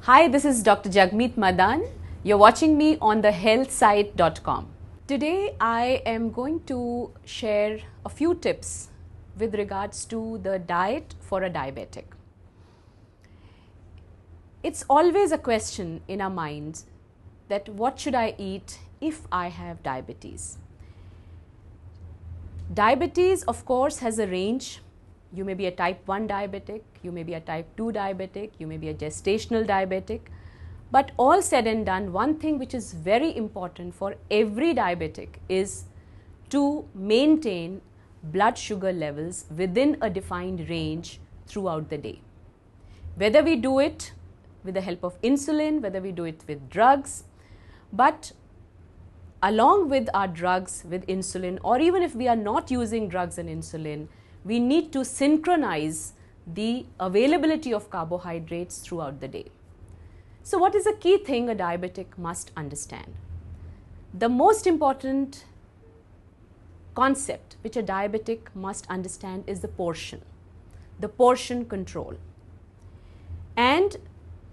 Hi, this is DrJagmeet Madan. You're watching me on TheHealthSite.com. Today I am going to share a few tips with regards to the diet for a diabetic. It's always a question in our minds that what should I eat if I have diabetes? Diabetes, of course, has a range. You may be a type 1 diabetic, you may be a type 2 diabetic, you may be a gestational diabetic. But all said and done, one thing which is very important for every diabetic is to maintain blood sugar levels within a defined range throughout the day. Whether we do it with the help of insulin, whether we do it with drugs, but along with our drugs, with insulin, or even if we are not using drugs and insulin, we need to synchronize the availability of carbohydrates throughout the day. So what is a key thing a diabetic must understand? The most important concept which a diabetic must understand is the portion control. And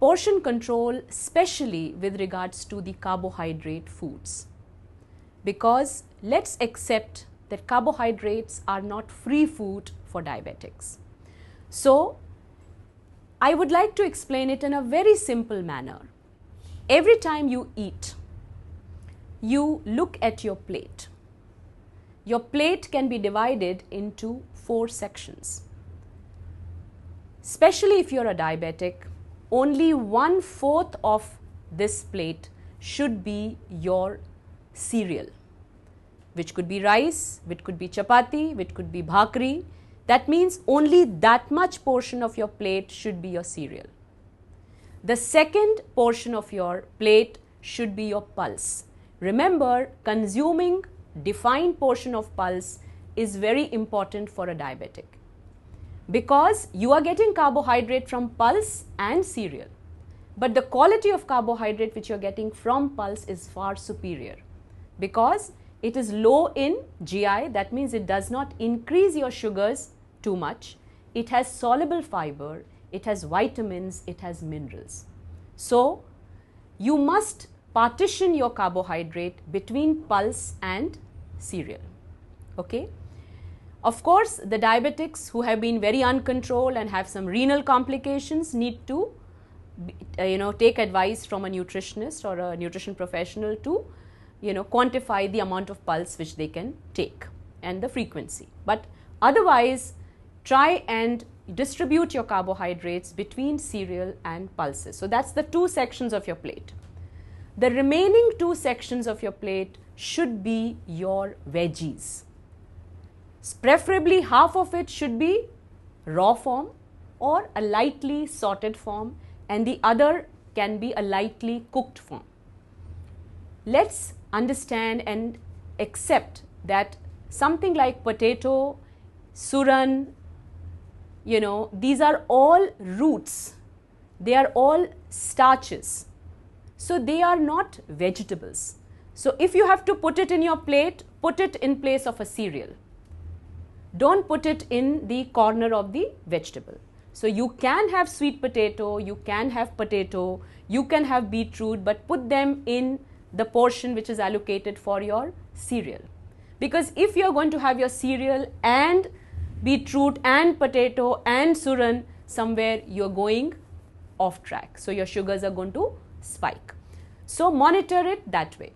portion control especially with regards to the carbohydrate foods. Because let's accept that carbohydrates are not free food for diabetics. So, I would like to explain it in a very simple manner. Every time you eat, you look at your plate. Your plate can be divided into 4 sections. Especially if you're a diabetic, only 1/4 of this plate should be your cereal, which could be rice, which could be chapati, which could be bhakri. That means only that much portion of your plate should be your cereal. The second portion of your plate should be your pulse. Remember, consuming defined portion of pulse is very important for a diabetic because you are getting carbohydrate from pulse and cereal. But the quality of carbohydrate which you are getting from pulse is far superior because it is low in GI. That means it does not increase your sugars too much. It has soluble fiber, it has vitamins, it has minerals. So, you must partition your carbohydrate between pulse and cereal. Okay? Of course, the diabetics who have been very uncontrolled and have some renal complications need to take advice from a nutritionist or a nutrition professional to quantify the amount of pulse which they can take and the frequency. But otherwise, try and distribute your carbohydrates between cereal and pulses. So that's the 2 sections of your plate. The remaining 2 sections of your plate should be your veggies. Preferably half of it should be raw form or a lightly sauteed form, and the other can be a lightly cooked form. Let's understand and accept that something like potato, suran, these are all roots, they are all starches. So they are not vegetables. So if you have to put it in your plate, put it in place of a cereal. Don't put it in the corner of the vegetable. So you can have sweet potato, you can have potato, you can have beetroot, but put them in the portion which is allocated for your cereal. Because if you are going to have your cereal and beetroot and potato and suran, somewhere you are going off track. So your sugars are going to spike. So monitor it that way.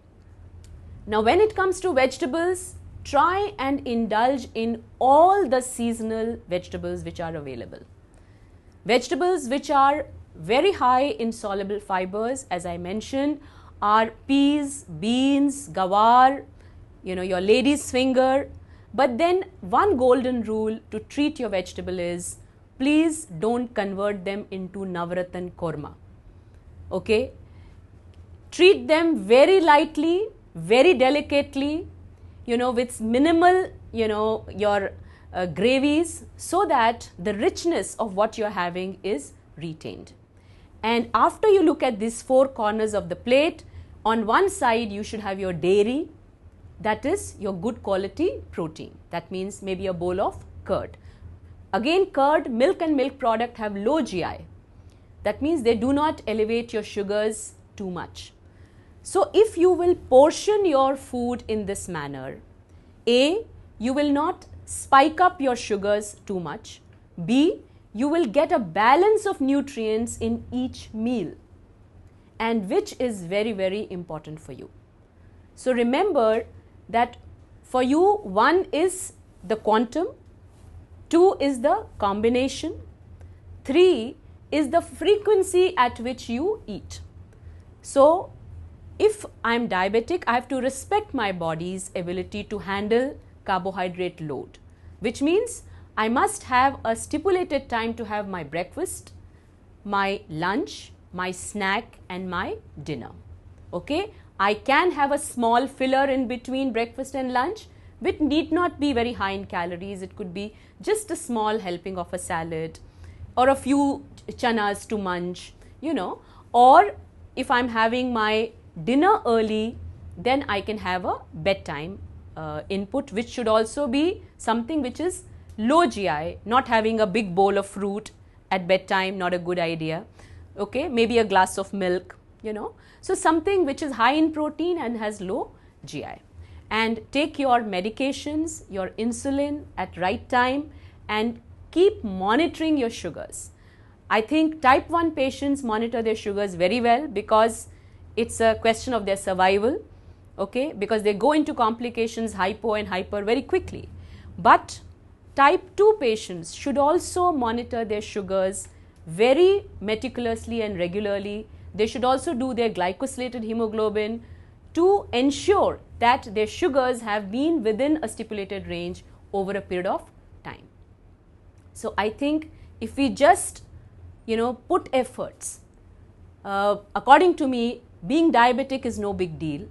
Now when it comes to vegetables, try and indulge in all the seasonal vegetables which are available. Vegetables which are very high in soluble fibers, as I mentioned, are peas, beans, gawar, your lady's finger. But then one golden rule to treat your vegetable is, please don't convert them into Navratan korma. Okay? Treat them very lightly, very delicately, with minimal, your gravies, so that the richness of what you're having is retained. And after you look at these 4 corners of the plate, on one side you should have your dairy, that is your good quality protein. That means maybe a bowl of curd. Again, curd, milk and milk product have low GI. That means they do not elevate your sugars too much. So if you will portion your food in this manner, A, you will not spike up your sugars too much. B, you will get a balance of nutrients in each meal, and which is very, very important for you. So remember that for you, 1 is the quantum, 2 is the combination, 3 is the frequency at which you eat. So if I am diabetic, I have to respect my body's ability to handle carbohydrate load, which means I must have a stipulated time to have my breakfast, my lunch, my snack and my dinner. Okay, I can have a small filler in between breakfast and lunch, which need not be very high in calories. It could be just a small helping of a salad or a few chanas to munch, you know, or if I'm having my dinner early, then I can have a bedtime input, which should also be something which is low GI. Not having a big bowl of fruit at bedtime, not a good idea. Okay, maybe a glass of milk, you know. So something which is high in protein and has low GI. And take your medications, your insulin at right time, and keep monitoring your sugars. I think type 1 patients monitor their sugars very well because it's a question of their survival, okay, because they go into complications, hypo and hyper very quickly. But type 2 patients should also monitor their sugars very meticulously and regularly. They should also do their glycosylated hemoglobin to ensure that their sugars have been within a stipulated range over a period of time. So I think if we just, you know, put efforts, according to me, being diabetic is no big deal.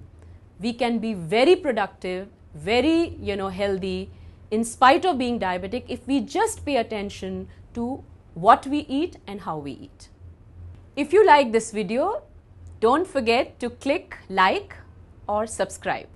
We can be very productive, very, you know, healthy in spite of being diabetic if we just pay attention to what we eat and how we eat. If you like this video, don't forget to click like or subscribe.